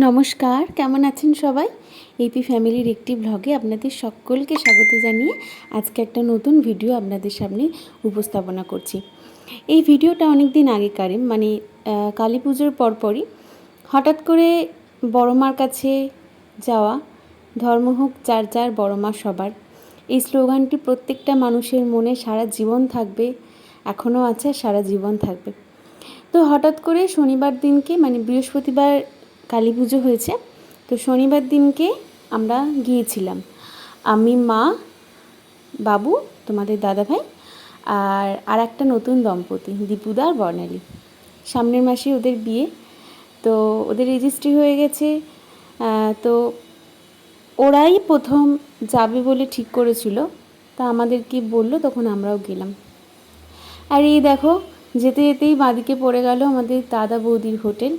নমস্কার, কেমন আছেন সবাই? এপি ফ্যামিলির একটি ব্লগে আপনাদের সকলকে স্বাগত জানিয়ে আজকে একটা নতুন ভিডিও আপনাদের সামনে উপস্থাপনা করছি। এই ভিডিওটা অনেক দিন আগেকারই, মানে কালী পুজোর পরপরই হঠাৎ করে বড় মার কাছে যাওয়া। ধর্ম হোক যার যার, বড় মা সবার, এই স্লোগানটি প্রত্যেকটা মানুষের মনে সারা জীবন থাকবে, এখনও আছে, সারা জীবন থাকবে। তো হঠাৎ করে শনিবার দিনকে, মানে বৃহস্পতিবার কালী পুজো হয়েছে, তো শনিবার দিনকে আমরা গিয়েছিলাম, আমি, মা, বাবু, তোমাদের দাদাভাই আর একটা নতুন দম্পতি, দীপুদা আর বর্ণালী। সামনের মাসে ওদের বিয়ে, তো ওদের রেজিস্ট্রি হয়ে গেছে। তো ওরাই প্রথম যাবে বলে ঠিক করেছিল, তা আমাদেরকে বললো, তখন আমরাও গেলাম। আর এই দেখো, যেতে যেতেই বাঁদিকে পড়ে গেল আমাদের দাদা বৌদির হোটেল।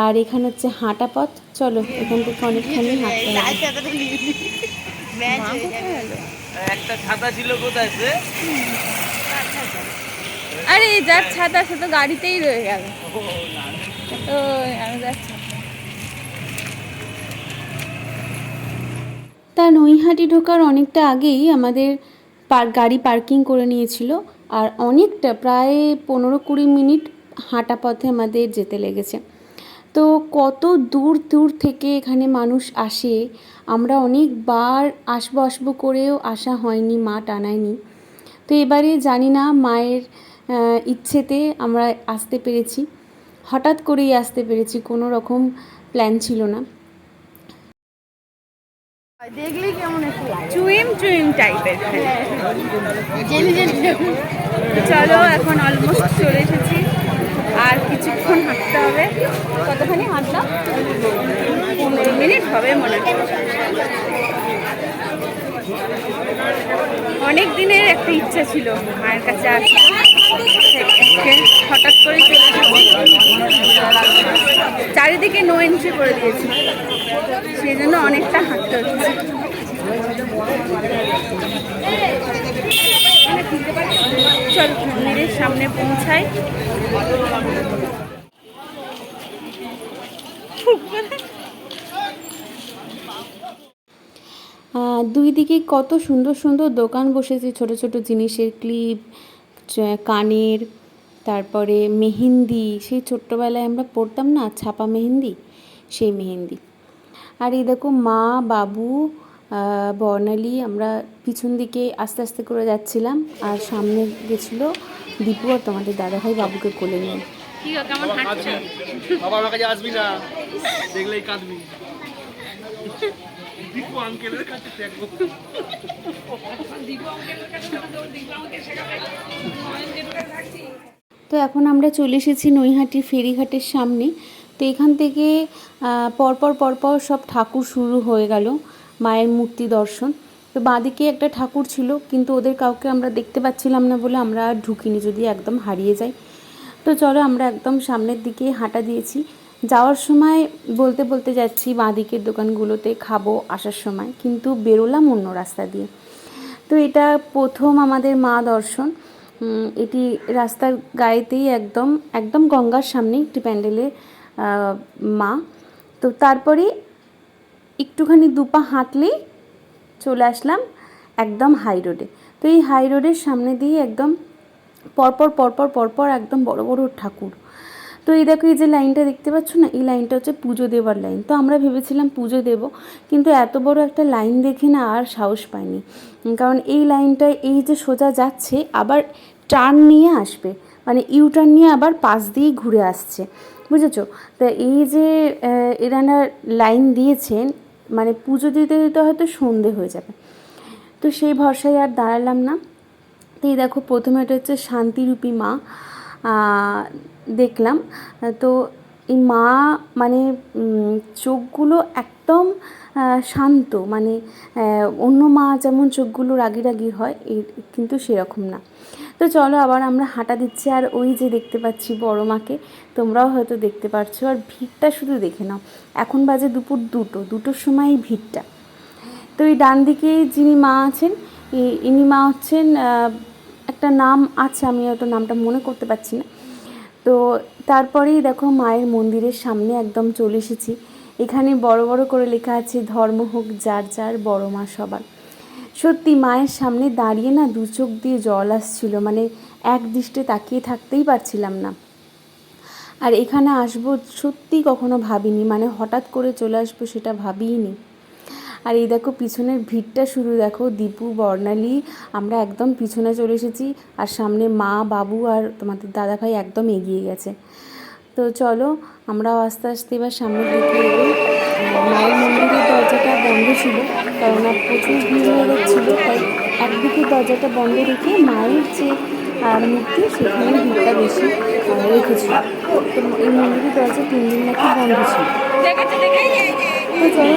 আর এখানে হচ্ছে হাঁটা পথ, চলো এখান থেকে অনেকখানি হাঁটতে হবে। একটা ছাতা ছিল কোথায়? আরে যার ছাতা সে তো গাড়িতেই রয়ে গেল। তো আমি যাচ্ছি। তা নৈহাটি ঢোকার অনেকটা আগেই আমাদের গাড়ি পার্কিং করে নিয়েছিল, আর অনেকটা প্রায় 15-20 মিনিট হাঁটা পথে আমাদের যেতে লেগেছে। তো কত দূর দূর থেকে এখানে মানুষ আসে, আমরা অনেকবার আসবো করেও আসা হয়নি, মা টানায়নি। তো এবারে জানি না, মায়ের ইচ্ছেতে আমরা আসতে পেরেছি, হঠাৎ করেই আসতে পেরেছি, কোনো রকম প্ল্যান ছিল না। দেখলি কেমন একটু চুইম টাইপের। চলো এখন অলমোস্ট চলে এসেছি, আর কিছুক্ষণ হাঁটতে হবে। কতখানি হাঁটলাম? 15 মিনিট হবে মনে হয়। অনেক দিনের একটা ইচ্ছা ছিল মায়ের কাছে আসা, হঠাৎ করে চলে এসেছি। চারিদিকে নো এন্ট্রি করে দিয়েছি, সেই জন্য অনেকটা হাঁটতে হচ্ছে। চল মন্দিরের সামনে পৌঁছাই। দুই দিকে কত সুন্দর সুন্দর দোকান বসেছে, ছোট ছোট জিনিসের ক্লিপ, কানের, তারপরে মেহেন্দি, সেই ছোট্টবেলায় আমরা পড়তাম না, ছাপা মেহেন্দি, সেই মেহেন্দি। আর এই দেখো, মা, বাবু, বর্ণালী, আমরা পিছন দিকে আস্তে আস্তে করে যাচ্ছিলাম, আর সামনে গেছিলো দীপু আর তোমাদের দাদাভাই বাবুকে কোলে নিয়ে। কেমন হাঁটছো? বাবা আমার কাছে আসবি না, দেখলেই কাঁদবি। দীপু আঙ্কেলের কাছে দেখবো। তো এখন আমরা চলে এসেছি নৈহাটি ফেরিঘাটের সামনে। তো এখান থেকে পরপর সব ঠাকুর শুরু হয়ে গেল, মায়ের মূর্তি দর্শন। তো বাঁদিকে একটা ঠাকুর ছিল, কিন্তু ওদের কাউকে আমরা দেখতে পাচ্ছিলাম না বলে আমরা আর ঢুকিনি, যদি একদম হারিয়ে যাই। তো চলো, আমরা একদম সামনের দিকে হাঁটা দিয়েছি। যাওয়ার সময় বলতে বলতে যাচ্ছি বাঁদিকের দোকানগুলোতে খাবো, আসার সময় কিন্তু বেরোলাম অন্য রাস্তা দিয়ে। তো এটা প্রথম আমাদের মা দর্শন। এটি রাস্তার গায়েতেই, একদম একদম গঙ্গার সামনে একটি প্যান্ডেলে মা। তো তারপরে একটুখানি দুপা হাঁটলেই চলে আসলাম একদম হাই রোডে। তো এই হাই রোডের সামনে দিয়ে একদম পরপর একদম বড় বড় ঠাকুর। তো এই দেখো, এই যে লাইনটা দেখতে পাচ্ছ না, এই লাইনটা হচ্ছে পুজো দেওয়ার লাইন। তো আমরা ভেবেছিলাম পুজো দেব, কিন্তু এত বড় একটা লাইন দেখে না আর সাহস পাইনি, কারণ এই লাইনটায় এই যে সোজা যাচ্ছে, আবার টার্ন নিয়ে আসবে, মানে ইউটার্ন নিয়ে আবার পাশ দিয়েই ঘুরে আসছে, বুঝেছো? তা এই যে এনারা লাইন দিয়েছেন, মানে পুজো দিতে দিতে হয়তো সন্ধে হয়ে যাবে। তো সেই ভরসায় আর দাঁড়ালাম না। তো এই দেখো, প্রথমে এটা হচ্ছে শান্তিরূপী মা দেখলাম। তো এই মা, মানে চোখগুলো একদম শান্ত, মানে অন্য মা যেমন চোখগুলো রাগি রাগি হয়, কিন্তু সেরকম না। তো চলো, আবার আমরা হাঁটা দিচ্ছি, আর ওই যে দেখতে পাচ্ছি বড় মাকে, তোমরাও হয়তো দেখতে পাচ্ছ। আর ভিড়টা শুধু দেখে নাও, এখন বাজে দুপুর 2টোর সময় এই ভিড়টা। তো এই ডান দিকে যিনি মা আছেন, ইনি মা হচ্ছেন, একটা নাম আছে, আমি হয়তো নামটা মনে করতে পারছি না। তো তারপরেই দেখো, মায়ের মন্দিরের সামনে একদম চলে এসেছি। এখানে বড় বড় করে লেখা আছে ধর্ম হোক যার যার, বড় মা সবার। সত্যি মায়ের সামনে দাঁড়িয়ে না দু চোখ দিয়ে জল আসছিল, মানে এক দৃষ্টে তাকিয়ে থাকতেই পারছিলাম না। আর এখানে আসবো সত্যি কখনো ভাবিনি, মানে হঠাৎ করে চলে আসবো সেটা ভাবিইনি। আর এই দেখো পিছনের ভিড়টা শুরু দেখো, দীপু, বর্ণালী, আমরা একদম পিছনে চলে এসেছি, আর সামনে মা, বাবু আর তোমাদের দাদাভাই একদম এগিয়ে গেছে। তো চলো আমরাও আস্তে আস্তে এবার সামনের দিকে এগোই। মায়ের মন্দিরের দরজাটা বন্ধ ছিল, কেননা প্রচুর ভিড় হয়ে যাচ্ছিলো, তাই একদিকে দরজাটা বন্ধ রেখে মায়ের যে মূর্তি সেখানে ভিড়টা বেশি রেখেছিল। তো এই মন্দিরের দরজা 3 দিন নাকি বন্ধ ছিল। তো চলো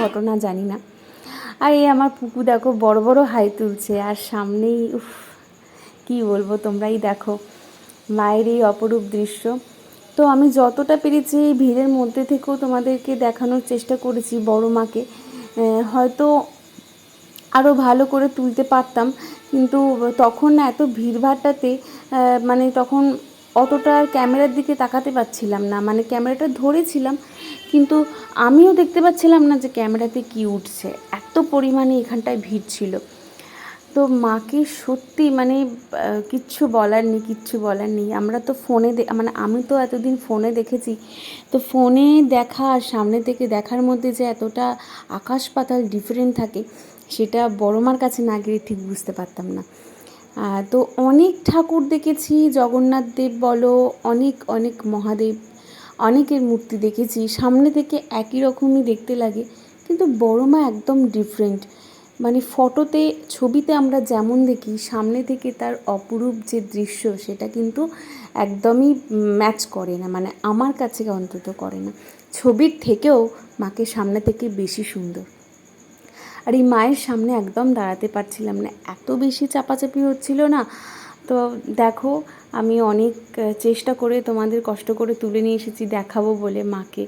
ঘটনা জানি না। আর এই আমার পুকু দেখো বড় বড় হাই তুলছে, আর সামনেই কি বলবো, তোমরাই দেখো মায়ের এই অপরূপ দৃশ্য। তো আমি যতটা পেরেছি এই ভিড়ের মধ্যে থেকেও তোমাদেরকে দেখানোর চেষ্টা করেছি বড় মাকে। হয়তো আরও ভালো করে তুলতে পারতাম, কিন্তু তখন না এত ভিড়ভাড়টাতে মানে তখন অতটা ক্যামেরার দিকে তাকাতে পারছিলাম না, মানে ক্যামেরাটা ধরেছিলাম কিন্তু আমিও দেখতে পাচ্ছিলাম না যে ক্যামেরাতে কী উঠছে, এত পরিমাণে এখানটায় ভিড় ছিল। তো মাকে সত্যি মানে কিচ্ছু বলার নেই। আমরা তো ফোনে মানে আমি তো এতদিন ফোনে দেখেছি, তো ফোনে দেখা আর সামনে থেকে দেখার মধ্যে যে এতটা আকাশ পাতাল ডিফারেন্ট থাকে, সেটা বড় মার কাছে না গেলে ঠিক বুঝতে পারতাম না। তো অনেক ঠাকুর দেখেছি, জগন্নাথ দেব বলো, অনেক অনেক মহাদেব, অনেকের মূর্তি দেখেছি, সামনে থেকে একই রকমই দেখতে লাগে, কিন্তু বড় মা একদম ডিফারেন্ট। মানে ফটোতে, ছবিতে আমরা যেমন দেখি, সামনে থেকে তার অপরূপ যে দৃশ্য সেটা কিন্তু একদমই ম্যাচ করে না, মানে আমার কাছে অন্তত করে না। ছবির থেকেও মাকে সামনে থেকে বেশি সুন্দর। আর এই মায়ের সামনে একদম দাঁড়াতে পারছিলাম না, এত বেশি চাপাচাপি হচ্ছিল না। তো দেখো আমি অনেক চেষ্টা করে তোমাদের কষ্ট করে তুলে নিয়ে এসেছি দেখাবো বলে মাকে,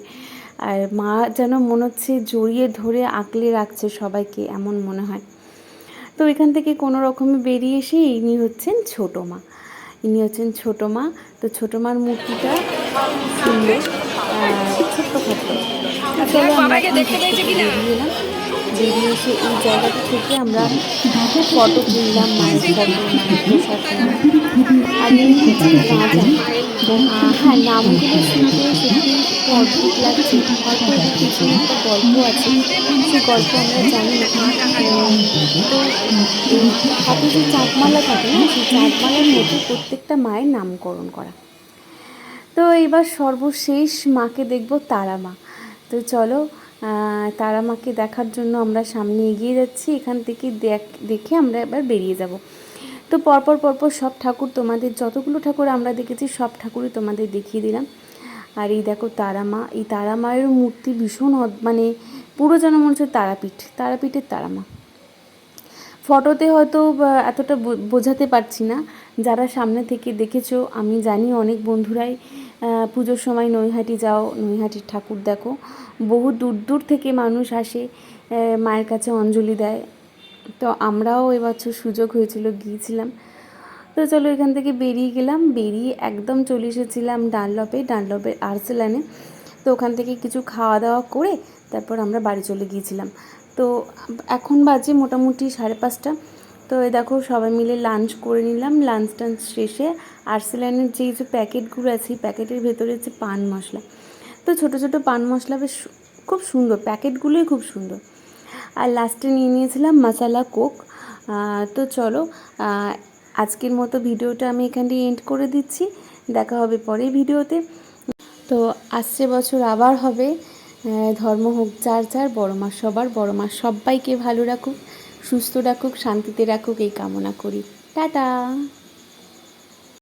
আর মা যেন মনে হচ্ছে জড়িয়ে ধরে আঁকলে রাখছে সবাইকে, এমন মনে হয়। তো এখান থেকে কোনো রকমে বেরিয়ে এসে ইনি হচ্ছেন ছোটো মা, তো ছোটো মার মূর্তিটা সুন্দর, ছোট্ট খাটো। চলো আমরা বেরিয়ে এলাম, বেরিয়ে এসে এই জায়গাটা থেকে আমরা ফটো তুললাম, মায়ের ফটো, মায়ের প্রসাদ। আর ইনি হচ্ছেন রাজা। হ্যাঁ, নামগুলো শুনতে সত্যি একটু অদ্ভুত লাগছে, হয়তো এর পিছনে একটা গল্প আছে, সেই গল্প আমরা জানি না। তো এই হাতে যে চাঁদমালা থাকে না, সেই চাঁদমালার মধ্যে প্রত্যেকটা মায়ের নামকরণ করা। তো এবার সর্বশেষ মাকে দেখব তারা মা। তো চলো তারা মাকে দেখার জন্য আমরা সামনে এগিয়ে যাচ্ছি, এখান থেকে দেখে আমরা এবার বেরিয়ে যাব। তো পরপর সব ঠাকুর, তোমাদের যতগুলো ঠাকুর আমরা দেখেছি সব ঠাকুরই তোমাদের দেখিয়ে দিলাম। আর এই দেখো তারা মা, এই তারা মায়ের মূর্তি ভীষণ মানে পুরো যেন মনে হচ্ছে তারাপীঠের তারা মা। ফটোতে হয়তো এতটা বোঝাতে পারছি না, যারা সামনে থেকে দেখেছো আমি জানি অনেক বন্ধুরাই পুজোর সময় নৈহাটি যাও, নৈহাটির ঠাকুর দেখো, বহু দূর দূর থেকে মানুষ আসে মায়ের কাছে অঞ্জলি দেয়। তো আমরাও এবছর সুযোগ হয়েছিল, গিয়েছিলাম। তো চলো এখান থেকে বেরিয়ে গেলাম, বেরিয়ে একদম চলে এসেছিলাম ডানলপের আর্সেলানে। তো ওখান থেকে কিছু খাওয়া দাওয়া করে তারপর আমরা বাড়ি চলে গিয়েছিলাম। তো এখন বাজে মোটামুটি 5:30। তো এই দেখো সবাই মিলে লাঞ্চ করে নিলাম, লাঞ্চ টাঞ্চ শেষে আর্সেলানের যে প্যাকেটগুলো আছে, প্যাকেটের ভেতরে হচ্ছে পান মশলা, তো ছোটো ছোটো পান মশলা, বেশ খুব সুন্দর, প্যাকেটগুলোই খুব সুন্দর। আর লাস্টে নিয়ে নিয়েছিলাম মশালা কোক। তো চলো আজকের মতো ভিডিওটা আমি এখানে এন্ড করে দিচ্ছি, দেখা হবে পরের ভিডিওতে। তো আসছে বছর আবার হবে। ধর্ম হোক যার যার, বড় মা সবার, বড় মা সবাইকে ভালো রাখুক, সুস্থ রাখুক, শান্তিতে রাখুক, এই কামনা করি। টাটা।